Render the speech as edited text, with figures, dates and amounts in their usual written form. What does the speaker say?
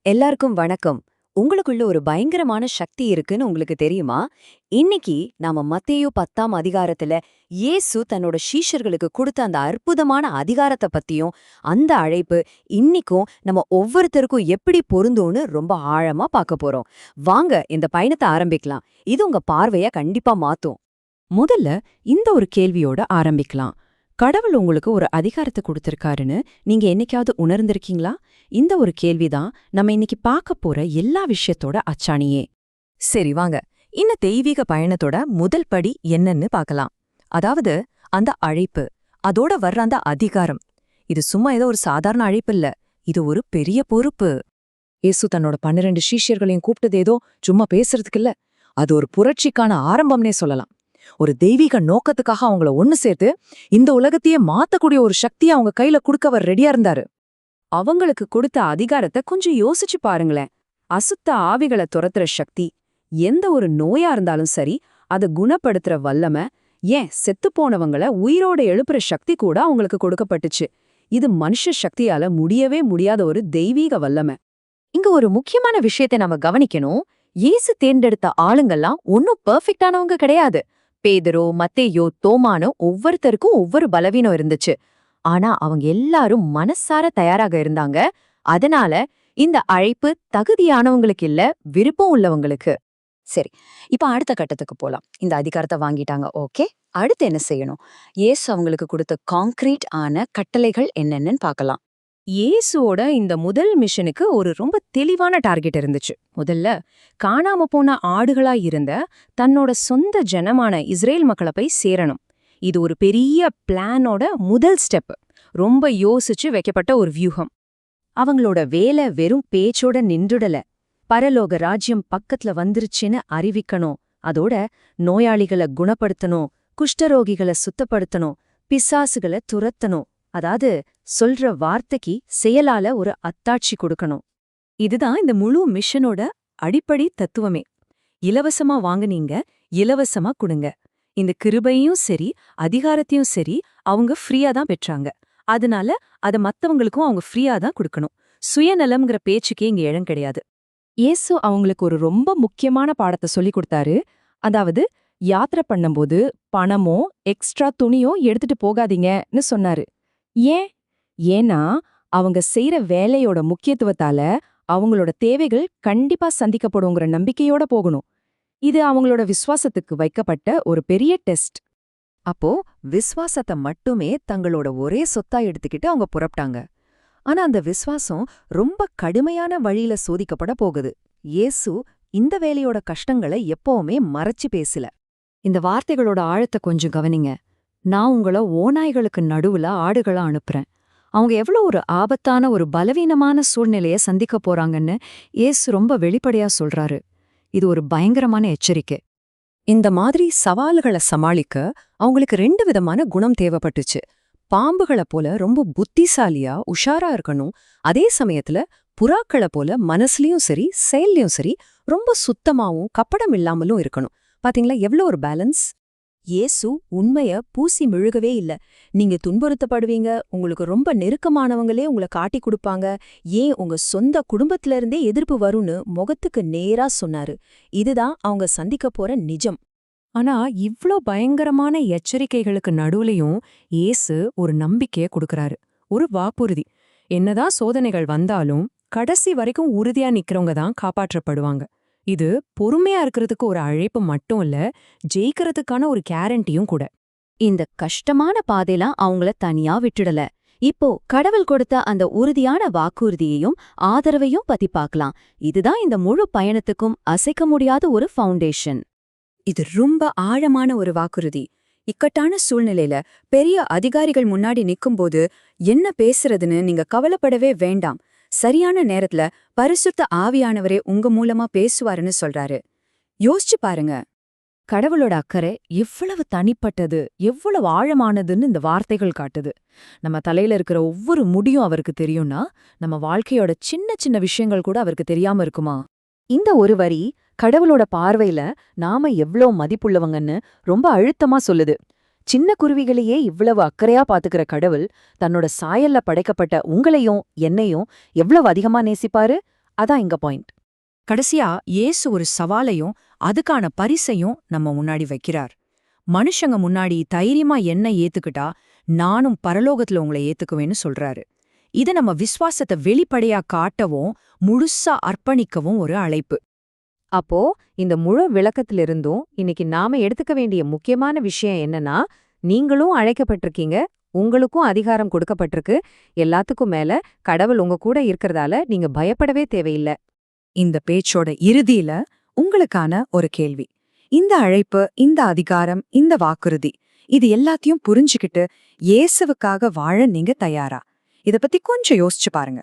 எல்லாருக்கும் வணக்கம். உங்களுக்குள்ள ஒரு பயங்கரமான சக்தி இருக்குன்னு உங்களுக்கு தெரியுமா? இன்னைக்கு நாம மத்தேயு 10ஆம் அதிகாரத்துல இயேசு தன்னோட சீஷர்களுக்கு கொடுத்த அந்த அற்புதமான அதிகாரத்தை பத்தியும், அந்த அழைப்பு இன்னிக்கும் நம்ம ஒவ்வொருத்தருக்கும் எப்படி பொருந்தும்னு ரொம்ப ஆழமா பார்க்க போறோம். வாங்க இந்த பயணத்தை ஆரம்பிக்கலாம். இது உங்க பார்வைய கண்டிப்பா மாத்தும். முதல்ல இந்த ஒரு கேள்வியோட ஆரம்பிக்கலாம். கடவுள் உங்களுக்கு ஒரு அதிகாரத்தை கொடுத்திருக்காருன்னு நீங்க என்னைக்காவது உணர்ந்திருக்கீங்களா? இந்த ஒரு கேள்விதான் நம்ம இன்னைக்கு பார்க்க போற எல்லா விஷயத்தோட அச்சாணியே. சரி வாங்க, இந்த தெய்வீக பயணத்தோட முதல் படி என்னன்னு பார்க்கலாம். அதாவது அந்த அழைப்பு, அதோட வர்ற அந்த அதிகாரம். இது சும்மா ஏதோ ஒரு சாதாரண அழைப்பு இல்ல, இது ஒரு பெரிய பொறுப்பு. இயேசு தன்னோட 12 சீஷர்களையும் கூப்பிட்டது ஏதோ சும்மா பேசுறதுக்கு இல்ல, அது ஒரு புரட்சிக்கான ஆரம்பம்னே சொல்லலாம். ஒரு தெய்வீக நோக்கத்துக்காக அவங்கள ஒன்னு சேர்த்து இந்த உலகத்தையே மாத்தக்கூடிய ஒரு சக்தியை அவங்க கையில கொடுக்க அவர் ரெடியா இருந்தாரு. அவங்களுக்கு கொடுத்த அதிகாரத்தை கொஞ்சம் யோசிச்சு பாருங்களேன். அசுத்த ஆவிகளை துரத்துற சக்தி, எந்த ஒரு நோயா இருந்தாலும் சரி அதை குணப்படுத்துற வல்லமை, ஏன் செத்துப்போனவங்கள உயிரோட எழுப்புற சக்தி கூட அவங்களுக்கு கொடுக்கப்பட்டுச்சு. இது மனுஷ சக்தியால முடியவே முடியாத ஒரு தெய்வீக வல்லமை. இங்க ஒரு முக்கியமான விஷயத்தை நம்ம கவனிக்கணும். இயேசு தேர்ந்தெடுத்த ஆளுங்கெல்லாம் ஒன்னும் பெர்ஃபெக்டானவங்க கிடையாது. பேதுரு, மத்தேயு, தோமானு ஒவ்வொருத்தருக்கும் ஒவ்வொரு பலவீனம் இருந்துச்சு. ஆனா அவங்க எல்லாரும் மனசார தயாராக இருந்தாங்க. அதனால இந்த அழைப்பு தகுதியானவங்களுக்கு இல்ல, விருப்பம் உள்ளவங்களுக்கு. சரி, இப்ப அடுத்த கட்டத்துக்கு போலாம். இந்த அதிகாரத்தை வாங்கிட்டாங்க, ஓகே. அடுத்து என்ன செய்யணும்? இயேசு அவங்களுக்கு கொடுத்த கான்கிரீட் ஆன கட்டளைகள் என்னென்னு பார்க்கலாம். இயேசுவோட இந்த முதல் மிஷனுக்கு ஒரு ரொம்ப தெளிவான டார்கெட் இருந்துச்சு. முதல்ல காணாம போன ஆடுகளா இருந்த தன்னோட சொந்த ஜனமான இஸ்ரேல் மக்களை போய் சேரணும். இது ஒரு பெரிய பிளானோட முதல் ஸ்டெப். ரொம்ப யோசிச்சு வைக்கப்பட்ட ஒரு வியூகம். அவங்களோட வேலை வெறும் பேச்சோட நின்றுடல. பரலோக ராஜ்யம் பக்கத்துல வந்துருச்சுன்னு அறிவிக்கணும். அதோட நோயாளிகளை குணப்படுத்தணும், குஷ்டரோகிகளை சுத்தப்படுத்தணும், பிசாசுகளை துரத்தணும். அதாவது சொல்ற வார்த்தைக்கு செயலால ஒரு அத்தாட்சி கொடுக்கணும். இதுதான் இந்த முழு மிஷனோட அடிப்படை தத்துவமே. இலவசமா வாங்குனீங்க, இலவசமா கொடுங்க. இந்த கிருபையும் சரி, அதிகாரத்தையும் சரி அவங்க ஃப்ரீயா தான் பெற்றாங்க. அதனால அத மத்தவங்களுக்கும் அவங்க ஃப்ரீயா தான் கொடுக்கணும். சுயநலம்ங்கிற பேச்சுக்கே இங்க இடம் கிடையாது. இயேசு அவங்களுக்கு ஒரு ரொம்ப முக்கியமான பாடத்தை சொல்லி கொடுத்தாரு. அதாவது யாத்திரை பண்ணும்போது பணமோ எக்ஸ்ட்ரா துணியோ எடுத்துட்டு போகாதீங்கன்னு சொன்னாரு. ஏன்னா அவங்க செய்யற வேலையோட முக்கியத்துவத்தால அவங்களோட தேவைகள் கண்டிப்பா சந்திக்கப்படுங்கிற நம்பிக்கையோட போகணும். இது அவங்களோட விசுவாசத்துக்கு வைக்கப்பட்ட ஒரு பெரிய டெஸ்ட். அப்போ விசுவாசத்தை மட்டுமே தங்களோட ஒரே சொத்தா எடுத்துக்கிட்டு அவங்க புறப்பட்டாங்க. ஆனா அந்த விசுவாசம் ரொம்ப கடுமையான வழியில சோதிக்கப்பட போகுது. இயேசு இந்த வேலையோட கஷ்டங்களை எப்பவுமே மறைச்சு பேசல. இந்த வார்த்தைகளோட ஆழத்தை கொஞ்சம் கவனிங்க. நான் உங்கள ஓநாய்களுக்கு நடுவுல ஆடுகளா அனுப்புறேன். அவங்க எவ்வளோ ஒரு ஆபத்தான ஒரு பலவீனமான சூழ்நிலைய சந்திக்க போறாங்கன்னு இயேசு ரொம்ப வெளிப்படையா சொல்றாரு. இது ஒரு பயங்கரமான எச்சரிக்கை. இந்த மாதிரி சவால்களை சமாளிக்க அவங்களுக்கு 2 விதமான குணம் தேவைப்பட்டுச்சு. பாம்புகளை போல ரொம்ப புத்திசாலியா உஷாரா இருக்கணும். அதே சமயத்துல புறாக்களை போல மனசுலயும் சரி செயல்லயும் சரி ரொம்ப சுத்தமாவும் கப்படம் இல்லாமலும் இருக்கணும். பாத்தீங்களா எவ்வளோ ஒரு பேலன்ஸ்? இயேசு உண்மைய பூசி மெழுகவே இல்ல. நீங்க துன்புறுத்தப்படுவீங்க, உங்களுக்கு ரொம்ப நெருக்கமானவங்களே உங்களை காட்டி கொடுப்பாங்க, ஏன் உங்க சொந்த குடும்பத்தில இருந்தே எதிர்ப்பு வரும்னு முகத்துக்கு நேரா சொன்னாரு. இதுதான் அவங்க சந்திக்க போற நிஜம். ஆனா இவ்ளோ பயங்கரமான எச்சரிக்கைகளுக்கு நடுவுலயும் இயேசு ஒரு நம்பிக்கைய கொடுக்கறாரு. ஒரு வாக்குறுதி. என்னதான் சோதனைகள் வந்தாலும் கடைசி வரைக்கும் உறுதியா நிக்கிறவங்க தான் காப்பாற்றப்படுவாங்க. இது பொறுமையா இருக்கிறதுக்கு ஒரு அழைப்பு மட்டும் இல்ல, ஜெயிக்கிறதுக்கான ஒரு கேரண்டியும் கூட. இந்த கஷ்டமான பாதைலாம் அவங்கள தனியா விட்டுடல. இப்போ கடவுள் கொடுத்த அந்த உறுதியான வாக்குறுதியையும் ஆதரவையும் பத்தி பார்க்கலாம். இதுதான் இந்த முழு பயணத்துக்கும் அசைக்க முடியாத ஒரு ஃபவுண்டேஷன். இது ரொம்ப ஆழமான ஒரு வாக்குறுதி. இக்கட்டான சூழ்நிலையில பெரிய அதிகாரிகள் முன்னாடி நிக்கும்போது என்ன பேசுறதுன்னு நீங்க கவலைப்படவே வேண்டாம். சரியான நேரத்துல பரிசுத்த ஆவியானவரே உங்க மூலமா பேசுவாருன்னு சொல்றாரு. யோசிச்சு பாருங்க. கடவுளோட அக்கறை எவ்வளவு தனிப்பட்டது, எவ்வளவு ஆழமானதுன்னு இந்த வார்த்தைகள் காட்டுது. நம்ம தலையில இருக்கிற ஒவ்வொரு முடியும் அவருக்கு தெரியும்னா, நம்ம வாழ்க்கையோட சின்ன சின்ன விஷயங்கள் கூட அவருக்கு தெரியாம இருக்குமா? இந்த ஒரு வரி கடவுளோட பார்வையில நாம எவ்ளோ மதிப்புள்ளவங்கன்னு ரொம்ப அழுத்தமா சொல்லுது. சின்ன குருவிகளையே இவ்வளவு அக்கறையா பாத்துக்கிற கடவுள் தன்னோட சாயல்ல படைக்கப்பட்ட உங்களையும் என்னையும் எவ்வளவு அதிகமா நேசிப்பாரு. அதான் இங்க பாயிண்ட். கடைசியா இயேசு ஒரு சவாலையும் அதுக்கான பரிசையும் நம்ம முன்னாடி வைக்கிறார். மனுஷங்க முன்னாடி தைரியமா என்ன ஏத்துக்கிட்டா நானும் பரலோகத்துல உங்களை ஏத்துக்குவேன்னு சொல்றாரு. இது நம்ம விசுவாசத்தை வெளிப்படையா காட்டவும் முழுசா அர்ப்பணிக்கவும் ஒரு அழைப்பு. அப்போ இந்த முழு விளக்கத்திலிருந்தும் இன்னைக்கு நாம எடுத்துக்க வேண்டிய முக்கியமான விஷயம் என்னன்னா, நீங்களும் அழைக்கப்பட்டிருக்கீங்க, உங்களுக்கும் அதிகாரம் கொடுக்கப்பட்டிருக்கு, எல்லாத்துக்கும் மேல கடவுள் உங்க கூட இருக்கறதால நீங்க பயப்படவே தேவையில்ல. இந்த பேச்சோட இறுதியில உங்களுக்கான ஒரு கேள்வி. இந்த அழைப்பு, இந்த அதிகாரம், இந்த வாக்குறுதி, இது எல்லாத்தையும் புரிஞ்சுக்கிட்டு இயேசுவுக்காக வாழ நீங்க தயாரா? இத பத்தி கொஞ்சம் யோசிச்சு பாருங்க.